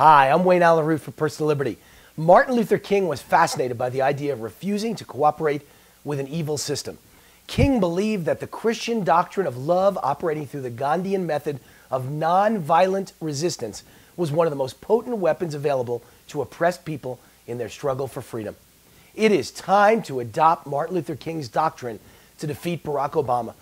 Hi, I'm Wayne Allen Root for Personal Liberty. Martin Luther King was fascinated by the idea of refusing to cooperate with an evil system. King believed that the Christian doctrine of love operating through the Gandhian method of nonviolent resistance was one of the most potent weapons available to oppressed people in their struggle for freedom. It is time to adopt Martin Luther King's doctrine to defeat Barack Obama.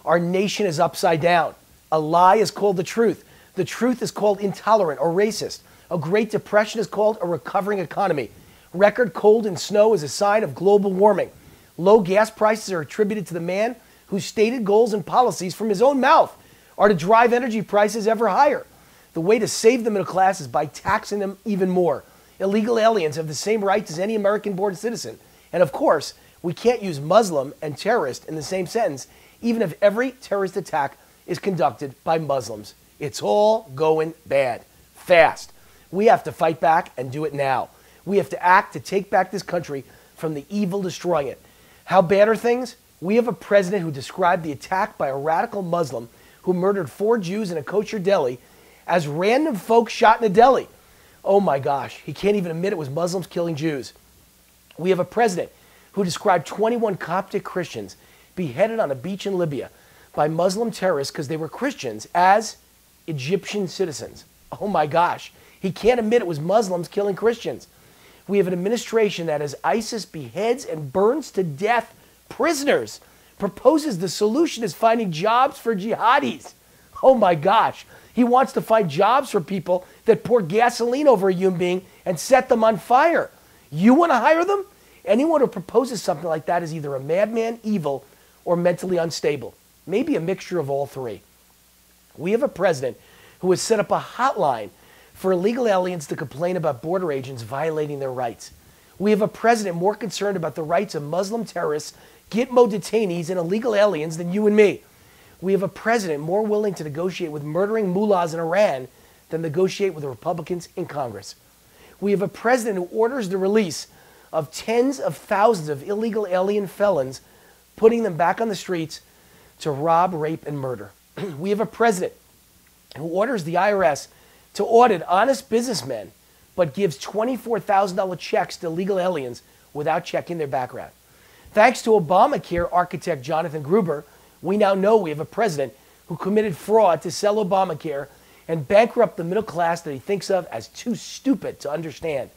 Our nation is upside down. A lie is called the truth. The truth is called intolerant or racist. A Great Depression is called a recovering economy. Record cold and snow is a sign of global warming. Low gas prices are attributed to the man whose stated goals and policies from his own mouth are to drive energy prices ever higher. The way to save the middle class is by taxing them even more. Illegal aliens have the same rights as any American-born citizen. And of course, we can't use Muslim and terrorist in the same sentence, even if every terrorist attack is conducted by Muslims. It's all going bad, fast. We have to fight back and do it now. We have to act to take back this country from the evil destroying it. How bad are things? We have a president who described the attack by a radical Muslim who murdered 4 Jews in a kosher deli as random folks shot in a deli. Oh my gosh, he can't even admit it was Muslims killing Jews. We have a president who described 21 Coptic Christians beheaded on a beach in Libya by Muslim terrorists because they were Christians as Egyptian citizens. Oh my gosh. He can't admit it was Muslims killing Christians. We have an administration that, as ISIS beheads and burns to death prisoners, proposes the solution is finding jobs for jihadis. Oh my gosh. He wants to find jobs for people that pour gasoline over a human being and set them on fire. You want to hire them? Anyone who proposes something like that is either a madman, evil, or mentally unstable. Maybe a mixture of all three. We have a president who has set up a hotline for illegal aliens to complain about border agents violating their rights. We have a president more concerned about the rights of Muslim terrorists, Gitmo detainees, and illegal aliens than you and me. We have a president more willing to negotiate with murdering mullahs in Iran than negotiate with the Republicans in Congress. We have a president who orders the release of tens of thousands of illegal alien felons, putting them back on the streets to rob, rape, and murder. We have a president who orders the IRS to audit honest businessmen, but gives $24,000 checks to illegal aliens without checking their background. Thanks to Obamacare architect Jonathan Gruber, we now know we have a president who committed fraud to sell Obamacare and bankrupt the middle class that he thinks of as too stupid to understand.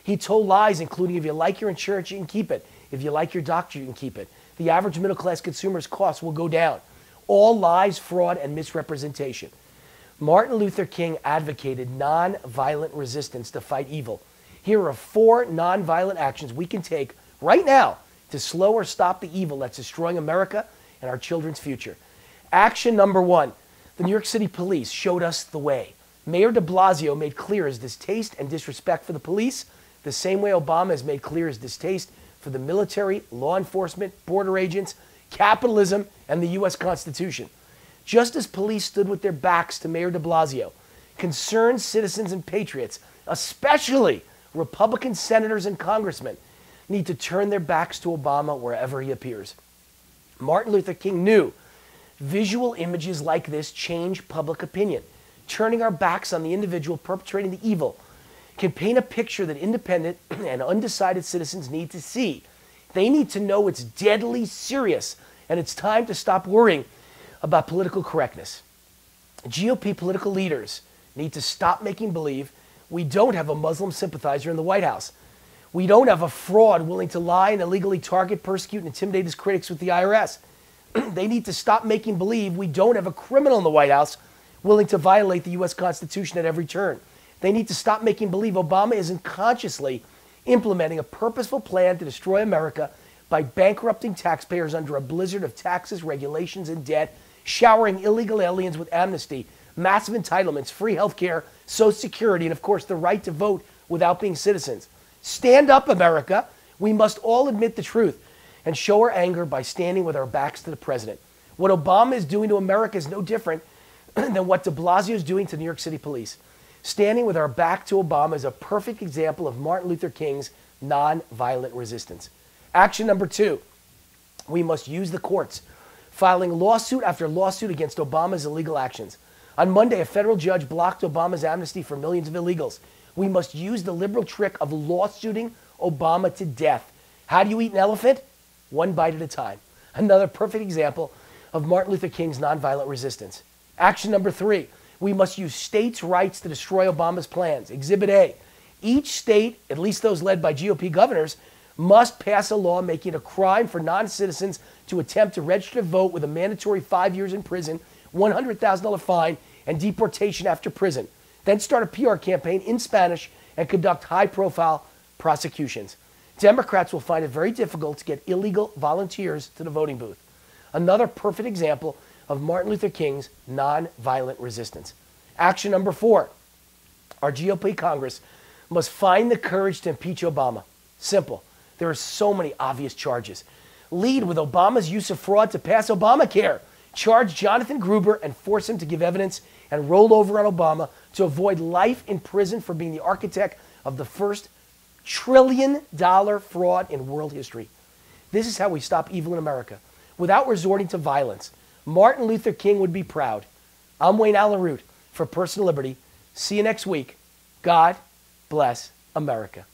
He told lies, including if you like your insurance, you can keep it. If you like your doctor, you can keep it. The average middle class consumer's costs will go down. All lies, fraud, and misrepresentation. Martin Luther King advocated nonviolent resistance to fight evil. Here are 4 nonviolent actions we can take right now to slow or stop the evil that's destroying America and our children's future. Action number 1. The New York City police showed us the way. Mayor de Blasio made clear his distaste and disrespect for the police, the same way Obama has made clear his distaste for the military, law enforcement, border agents, capitalism, and the U.S. Constitution. Just as police stood with their backs to Mayor de Blasio, concerned citizens and patriots, especially Republican senators and congressmen, need to turn their backs to Obama wherever he appears. Martin Luther King knew visual images like this change public opinion. Turning our backs on the individual perpetrating the evil can paint a picture that independent and undecided citizens need to see. They need to know it's deadly serious, and it's time to stop worrying about political correctness. GOP political leaders need to stop making believe we don't have a Muslim sympathizer in the White House. We don't have a fraud willing to lie and illegally target, persecute, and intimidate his critics with the IRS. They need to stop making believe we don't have a criminal in the White House willing to violate the U.S. Constitution at every turn. They need to stop making believe Obama isn't consciously implementing a purposeful plan to destroy America by bankrupting taxpayers under a blizzard of taxes, regulations, and debt, showering illegal aliens with amnesty, massive entitlements, free health care, Social Security, and of course the right to vote without being citizens. Stand up, America. We must all admit the truth and show our anger by standing with our backs to the president. What Obama is doing to America is no different than what de Blasio is doing to New York City police. Standing with our back to Obama is a perfect example of Martin Luther King's nonviolent resistance. Action number 2. We must use the courts, filing lawsuit after lawsuit against Obama's illegal actions. On Monday, a federal judge blocked Obama's amnesty for millions of illegals. We must use the liberal trick of lawsuiting Obama to death. How do you eat an elephant? One bite at a time. Another perfect example of Martin Luther King's nonviolent resistance. Action number 3, we must use states' rights to destroy Obama's plans. Exhibit A, each state, at least those led by GOP governors, must pass a law making it a crime for non-citizens to attempt to register to vote with a mandatory 5 years in prison, $100,000 fine, and deportation after prison. Then start a PR campaign in Spanish and conduct high-profile prosecutions. Democrats will find it very difficult to get illegal volunteers to the voting booth. Another perfect example of Martin Luther King's nonviolent resistance. Action number 4, our GOP Congress must find the courage to impeach Obama. Simple. There are so many obvious charges. Lead with Obama's use of fraud to pass Obamacare. Charge Jonathan Gruber and force him to give evidence and roll over on Obama to avoid life in prison for being the architect of the first $1 trillion fraud in world history. This is how we stop evil in America, without resorting to violence. Martin Luther King would be proud. I'm Wayne Allen Root for Personal Liberty. See you next week. God bless America.